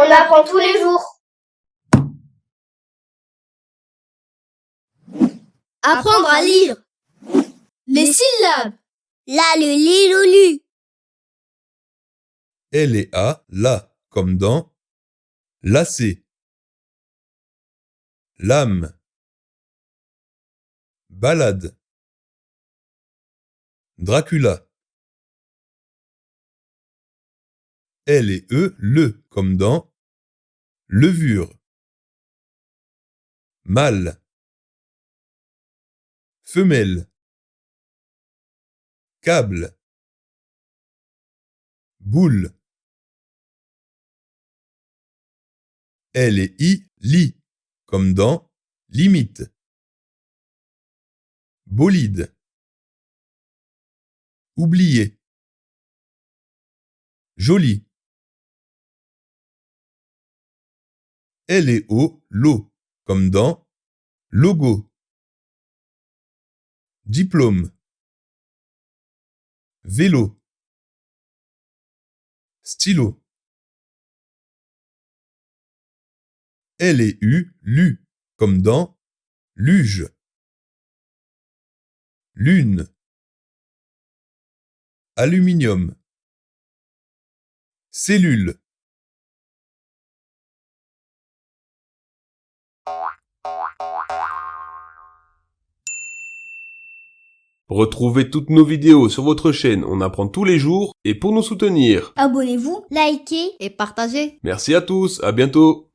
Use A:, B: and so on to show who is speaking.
A: On apprend tous les jours.
B: Apprendre à lire. Les syllabes.
C: La, le, li, le, lu.
D: L et A, la, comme dans lacet, lame, balade, Dracula. L et E, le, comme dans levure, mâle, femelle, câble, boule. L et I, lit, comme dans limite, bolide, oublié, joli. L et O, lo, comme dans logo, diplôme, vélo, stylo. L et U, lu, comme dans luge, lune, aluminium, cellule.
E: Retrouvez toutes nos vidéos sur votre chaîne On apprend tous les jours et pour nous soutenir.
C: Abonnez-vous, likez.
B: Et partagez.
E: Merci à tous, à bientôt.